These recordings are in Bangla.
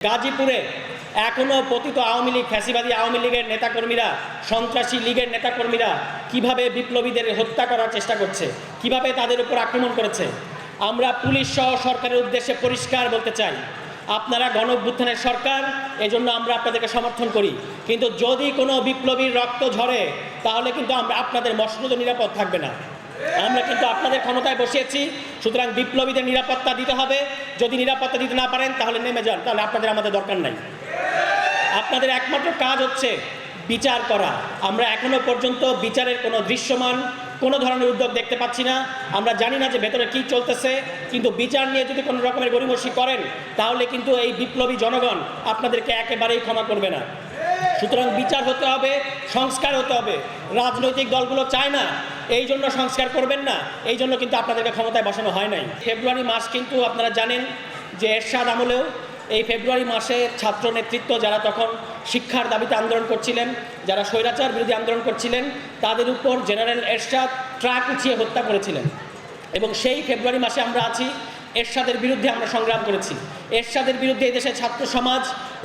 গাজীপুরে এখনো পতিত আওয়ামী লীগ ফ্যাসিবাদী আওয়ামী লীগের নেতাকর্মীরা সন্ত্রাসী লীগের নেতাকর্মীরা কিভাবে বিপ্লবীদের হত্যা করার চেষ্টা করছে, কিভাবে তাদের উপর আক্রমণ করেছে। আমরা পুলিশ সহ সরকারের উদ্দেশ্যে পরিষ্কার বলতে চাই, আপনারা গণঅভ্যুত্থানের সরকার, এজন্য আমরা আপনাদেরকে সমর্থন করি, কিন্তু যদি কোনো বিপ্লবীর রক্ত ঝরে তাহলে কিন্তু আমরা আপনাদের মসনদ নিরাপদ থাকবে না। আমরা কিন্তু আপনাদের ক্ষমতায় বসিয়েছি, সুতরাং বিপ্লবীদের নিরাপত্তা দিতে হবে। যদি নিরাপত্তা দিতে না পারেন তাহলে নেমে যান, তাহলে আপনাদের আমাদের দরকার নাই। আপনাদের একমাত্র কাজ হচ্ছে বিচার করা। আমরা এখনো পর্যন্ত বিচারের কোনো দৃশ্যমান কোনো ধরনের উদ্যোগ দেখতে পাচ্ছি না। আমরা জানি না যে ভেতরে কী চলতেছে, কিন্তু বিচার নিয়ে যদি কোনো রকমের গড়িমসি করেন তাহলে কিন্তু এই বিপ্লবী জনগণ আপনাদেরকে একেবারেই ক্ষমা করবে না। সুতরাং বিচার হতে হবে, সংস্কার হতে হবে। রাজনৈতিক দলগুলো চায় না, এই জন্য সংস্কার করবেন না, এই জন্য কিন্তু আপনাদেরকে ক্ষমতায় বসানো হয় নাই। ফেব্রুয়ারি মাস কিন্তু আপনারা জানেন যে এরশাদ আমলেও এই ফেব্রুয়ারি মাসে ছাত্র নেতৃত্ব যারা তখন শিক্ষার দাবিতে আন্দোলন করছিলেন, যারা স্বৈরাচার বিরোধী আন্দোলন করছিলেন, তাদের উপর জেনারেল এরশাদ ট্রাক উঠিয়ে হত্যা করেছিলেন। এবং সেই ফেব্রুয়ারি মাসে আমরা আছি, এরশাদের বিরুদ্ধে আমরা সংগ্রাম করেছি। এরশাদের বিরুদ্ধে এদেশের ছাত্র সমাজ,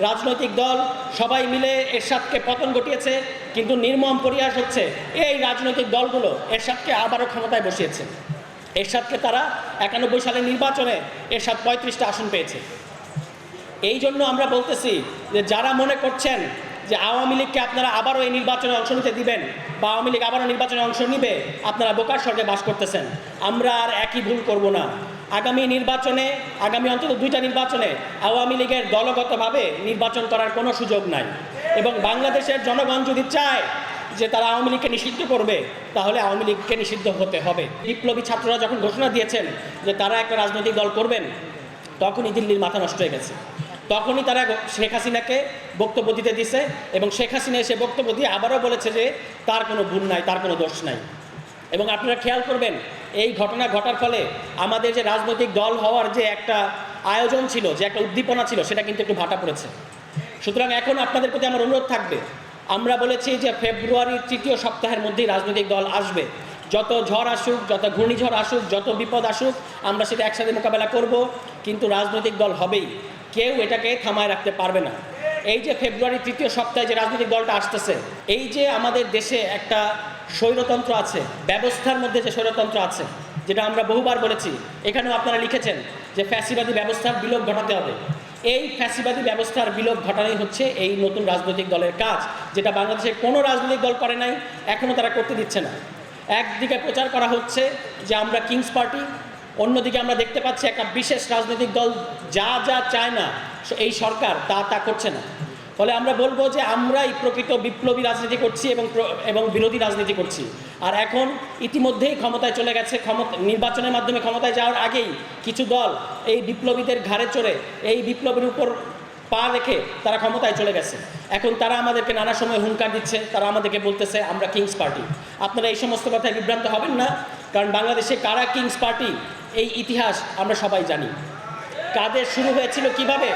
রাজনৈতিক দল সবাই মিলে এরশাদকে পতন ঘটিয়েছে, কিন্তু নির্মম পরিহাস হচ্ছে এই রাজনৈতিক দলগুলো এরশাদকে আবারও ক্ষমতায় বসিয়েছে। এরশাদকে তারা 91 সালের নির্বাচনে এরশাদ 35টা আসন পেয়েছে। এই জন্য আমরা বলতেছি যে যারা মনে করছেন যে আওয়ামী লীগকে আপনারা আবারও এই নির্বাচনে অংশ নিতে দিবেন বা আওয়ামী লীগ আবারও নির্বাচনে অংশ নিবে, আপনারা বোকার স্বর্গে বাস করতেছেন। আমরা আর একই ভুল করব না। আগামী অন্তত 2টা নির্বাচনে আওয়ামী লীগের দলগতভাবে নির্বাচন করার কোনো সুযোগ নাই। এবং বাংলাদেশের জনগণ যদি চায় যে তারা আওয়ামী লীগকে নিষিদ্ধ করবে, তাহলে আওয়ামী লীগকে নিষিদ্ধ হতে হবে। বিপ্লবী ছাত্ররা যখন ঘোষণা দিয়েছেন যে তারা একটা রাজনৈতিক দল করবেন, তখনই দিল্লির মাথা নষ্ট হয়ে গেছে। তখনই তারা শেখ হাসিনাকে বক্তব্য দিতে দিছে, এবং শেখ হাসিনা এসে বক্তব্য দিয়ে আবারও বলেছে যে তার কোনো ভুল নাই, তার কোনো দোষ নাই। এবং আপনারা খেয়াল করবেন, এই ঘটনা ঘটার ফলে আমাদের যে রাজনৈতিক দল হওয়ার যে একটা আয়োজন ছিল, যে একটা উদ্দীপনা ছিল, সেটা কিন্তু একটু ভাটা পড়েছে। সুতরাং এখন আপনাদের প্রতি আমার অনুরোধ থাকবে, আমরা বলেছি যে ফেব্রুয়ারির 3য় সপ্তাহের মধ্যেই রাজনৈতিক দল আসবে। যত ঝড় আসুক, যত ঘূর্ণিঝড় আসুক, যত বিপদ আসুক, আমরা সেটা একসাথে মোকাবেলা করব, কিন্তু রাজনৈতিক দল হবেই। কেউ এটাকে থামায় রাখতে পারবে না। এই যে ফেব্রুয়ারির 3য় সপ্তাহে যে রাজনৈতিক দলটা আসতেছে, এই যে আমাদের দেশে একটা স্বৈরতন্ত্র আছে, ব্যবস্থার মধ্যে যে স্বৈরতন্ত্র আছে, যেটা আমরা বহুবার বলেছি, এখানেও আপনারা লিখেছেন যে ফ্যাসিবাদী ব্যবস্থার বিলোপ ঘটাতে হবে। এই ফ্যাসিবাদী ব্যবস্থার বিলোপ ঘটানোই হচ্ছে এই নতুন রাজনৈতিক দলের কাজ, যেটা বাংলাদেশের কোনো রাজনৈতিক দল করে নাই, এখনও তারা করতে দিচ্ছে না। একদিকে প্রচার করা হচ্ছে যে আমরা কিংস পার্টি, অন্যদিকে আমরা দেখতে পাচ্ছি একটা বিশেষ রাজনৈতিক দল যা যা চায় না এই সরকার তা করছে না। ফলে আমরা বলবো যে আমরাই প্রকৃত বিপ্লবী রাজনীতি করছি এবং বিরোধী রাজনীতি করছি। আর এখন ইতিমধ্যেই ক্ষমতায় চলে গেছে, নির্বাচনের মাধ্যমে ক্ষমতায় যাওয়ার আগেই কিছু দল এই বিপ্লবীদের ঘাড়ে চড়ে এই বিপ্লবের উপর পা রেখে তারা ক্ষমতায় চলে গেছে। এখন তারা আমাদেরকে নানা সময় হুঙ্কার দিচ্ছে, তারা আমাদেরকে বলতেছে আমরা কিংস পার্টি। আপনারা এই সমস্ত কথায় বিভ্রান্ত হবেন না, কারণ বাংলাদেশে কারা কিংস পার্টি এই ইতিহাস আমরা সবাই জানি। কাদের শুরু হয়েছিল কিভাবে,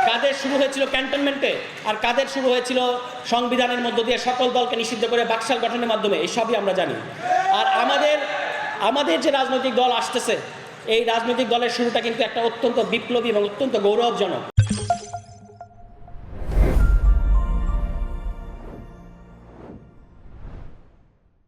কাদের শুরু হয়েছিল ক্যান্টনমেন্টে, আর কাদের শুরু হয়েছিল সংবিধানের মধ্য দিয়ে সকল দলকে নিষিদ্ধ করে বাকশাল গঠনের মাধ্যমে, এই সবই আমরা জানি। আর আমাদের যে রাজনৈতিক দল আসতেছে, এই রাজনৈতিক দলের শুরুটা কিন্তু একটা অত্যন্ত বিপ্লবী এবং অত্যন্ত গৌরবজনক।